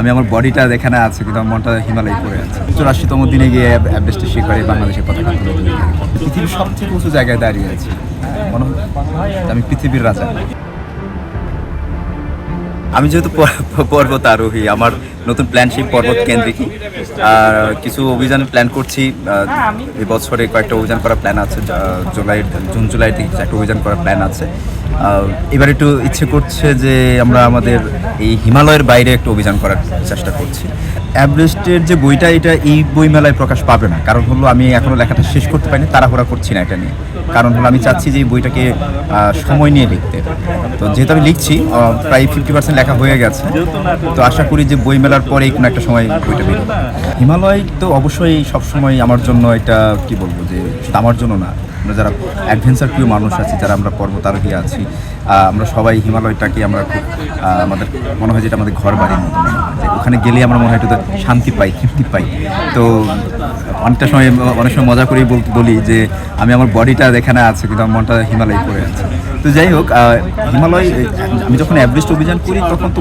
আমি আমার বডিটা এখানে আছে কিন্তু আমার মনটা হিমালয়ে পড়ে আছে। 84তম দিনে গিয়ে এভারেস্টের শিখরে বাংলাদেশের পতাকা তুলে দিই। পৃথিবীর সবচেয়ে উঁচু জায়গায় দাঁড়িয়ে আছি, মনে হয় আমি পৃথিবীর রাজা। আমি যেহেতু পর্বত আরোহী, আমার নতুন প্ল্যান সেই পর্বত কেন্দ্রিক। আর কিছু অভিযান প্ল্যান করছি এবছরে, কয়েকটা অভিযান করার প্ল্যান আছে। জুন জুলাইয়ের দিকে একটা অভিযান করার প্ল্যান আছে। এবার একটু ইচ্ছে করছে যে আমরা আমাদের এই হিমালয়ের বাইরে একটু অভিযান করার চেষ্টা করছি। এভারেস্টের যে বইটা, এটা এই বইমেলায় প্রকাশ পাবে না, কারণ হলো আমি এখনও লেখাটা শেষ করতে পারিনি, তাড়াহুড়া করছি না এটা নিয়ে। কারণ হলো আমি চাচ্ছি যে এই বইটাকে সময় নিয়ে লিখতে। তো যেহেতু আমি লিখছি, প্রায় 50% লেখা হয়ে গেছে, তো আশা করি যে বই মেলার পরেই কোনো একটা সময় বইটা বেরোবে। হিমালয় তো অবশ্যই সবসময় আমার জন্য, এটা কি বলবো, যে শুধু আমার জন্য না, আমরা যারা অ্যাডভেঞ্চার প্রিয় মানুষ আছি, যারা আমরা পর্বতারোহী আছি, আমরা সবাই হিমালয়টাকে আমরা খুব আমাদের মনে হয় যেটা আমাদের ঘর বাড়ির মতো মনে হয়। ওখানে গেলে আমরা মনে হয় একটু শান্তি পাই, তৃপ্তি পাই। তো অনেক সময় মজা করেই বলি যে আমি আমার বডিটা এখানে আছে কিন্তু আমার মনটা হিমালয়ে পড়ে আছে। তো যাই হোক, হিমালয় আমি যখন এভারেস্ট অভিযান করি তখন তো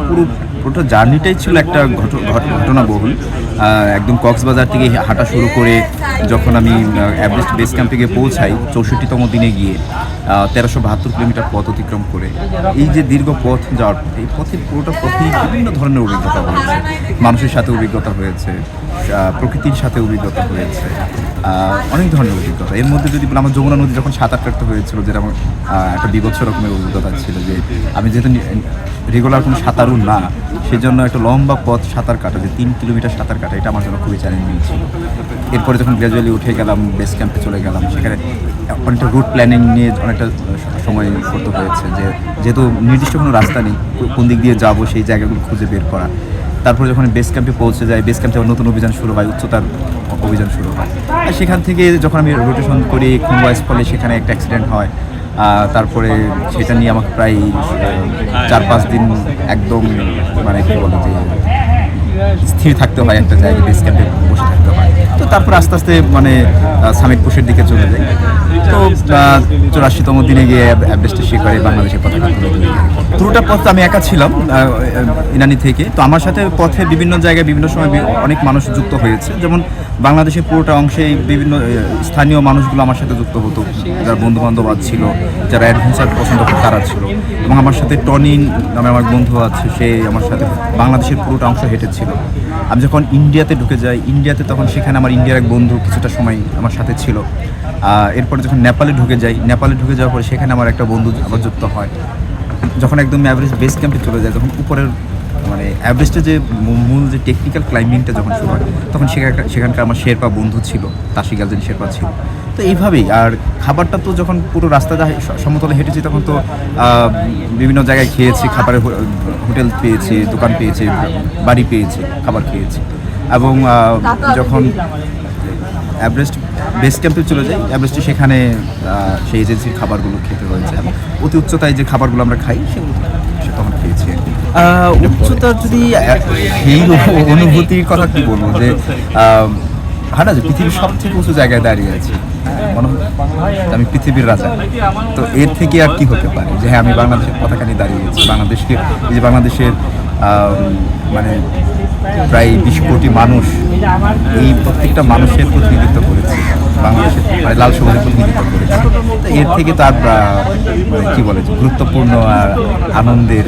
পুরোটা জার্নিটাই ছিল একটা ঘটনাবহুল। একদম কক্সবাজার থেকে হাঁটা শুরু করে যখন আমি এভারেস্ট বেস ক্যাম্পে গিয়ে পৌঁছাই 64তম দিনে গিয়ে 1372 কিলোমিটার পথ অতিক্রম করে, এই যে দীর্ঘ পথ যাওয়ার পথে, এই পথের পুরোটা পথেই বিভিন্ন ধরনের অভিজ্ঞতা হয়েছে। মানুষের সাথে অভিজ্ঞতা হয়েছে, প্রকৃতির সাথে অভিজ্ঞতা হয়েছে, অনেক ধরনের অভিজ্ঞতা। এর মধ্যে যদি আমার যমুনা নদী যখন সাঁতার কাটতে হয়েছিল, যেটা আমার একটা বিভৎস রকমের অভিজ্ঞতা ছিল, যে আমি যেহেতু রেগুলার কোনো সাঁতারু না, সেজন্য একটা লম্বা পথ সাঁতার কাটা, যে 3 কিলোমিটার সাঁতার কাটা, এটা আমার জন্য খুবই চ্যালেঞ্জিং ছিল। এরপরে যখন গ্র্যাজুয়ালি উঠে গেলাম, বেস ক্যাম্পে চলে গেলাম, সেখানে অনেকটা রুট প্ল্যানিং নিয়ে অনেকটা সময় করতে হয়েছে, যেহেতু নির্দিষ্ট কোনো রাস্তা নেই, কোন দিক দিয়ে যাবো সেই জায়গাগুলো খুঁজে বের করা। তারপরে যখন বেস ক্যাম্পে পৌঁছে যাই, বেস ক্যাম্পে নতুন অভিযান শুরু হয়, উচ্চতার অভিযান শুরু হয়। আর সেখান থেকে যখন আমি রোটেশন করি খুমবাইস ফলে, সেখানে একটা অ্যাক্সিডেন্ট হয়। তারপরে সেটা নিয়ে আমাকে প্রায় 4-5 দিন একদম মানে কী বলে যে স্থির থাকতে হয় একটা জায়গায়, বেস ক্যাম্পে বসে থাকতে হয়। তো তারপর আস্তে আস্তে মানে সামিট পোস্টের দিকে চলে যাই। তো 84তম দিনে গিয়ে এভারেস্টের শিখরে বাংলাদেশের পতাকা তুলে দিই। পুরোটা পথ আমি একা ছিলাম ইনানি থেকে। তো আমার সাথে পথে বিভিন্ন জায়গায় বিভিন্ন সময় অনেক মানুষ যুক্ত হয়েছে, যেমন বাংলাদেশের পুরোটা অংশে বিভিন্ন স্থানীয় মানুষগুলো আমার সাথে যুক্ত হতো, যারা বন্ধুবান্ধব ছিল, যারা অ্যাডভেঞ্চার পছন্দ করতো তারা ছিল। এবং আমার সাথে টনিন নামে আমার বন্ধু আছে, সে আমার সাথে বাংলাদেশের পুরোটা অংশ হেঁটেছিল। আমি যখন ইন্ডিয়াতে ঢুকে যাই, তখন সেখানে আমার ইন্ডিয়ার এক বন্ধু কিছুটা সময় আমার সাথে ছিল। এরপরে যখন নেপালে ঢুকে যাওয়ার পরে সেখানে আমার একটা বন্ধু আবার যুক্ত হয়। যখন একদম এভারেস্ট বেস ক্যাম্পে চলে যায়, তখন উপরের মানে এভারেস্টের যে মূল যে টেকনিক্যাল ক্লাইম্বিংটা যখন শুরু হয়, তখন সেখানকার আমার শেরপা বন্ধু ছিল, তাসি গালজেন শেরপা ছিল। তো এইভাবেই। আর খাবারটা তো যখন পুরো রাস্তাটা সমতলে হেঁটেছি, তখন তো বিভিন্ন জায়গায় খেয়েছি, খাবারের হোটেল পেয়েছি, দোকান পেয়েছি, বাড়ি পেয়েছি, খাবার খেয়েছি। এবং যখন এভারেস্ট বেস ক্যাম্পে চলে যাই, এভারেস্টে সেখানে সেই এজেন্সির খাবারগুলো খেতে হয়েছে। এবং অতি উচ্চতায় যে খাবারগুলো আমরা খাই, সেগুলো তখন খেয়েছি। উচ্চতার যদি সেই অনুভূতির কথা কি বলবো, যে হয় না যে পৃথিবীর সবচেয়ে উঁচু জায়গায় দাঁড়িয়ে আছি, মনে হয় আমি পৃথিবীর রাজা। তো এর থেকে আর কি হতে পারে, যে হ্যাঁ আমি বাংলাদেশের পতাকা নিয়ে দাঁড়িয়ে গেছি। বাংলাদেশের মানে প্রায় 20 কোটি মানুষ, এই প্রত্যেকটা মানুষের প্রতিনিধিত্ব করেছে, বাংলাদেশের মানে লাল সবুজের প্রতিনিধিত্ব করেছে। তো এর থেকে তার মানে কী বলে, গুরুত্বপূর্ণ আর আনন্দের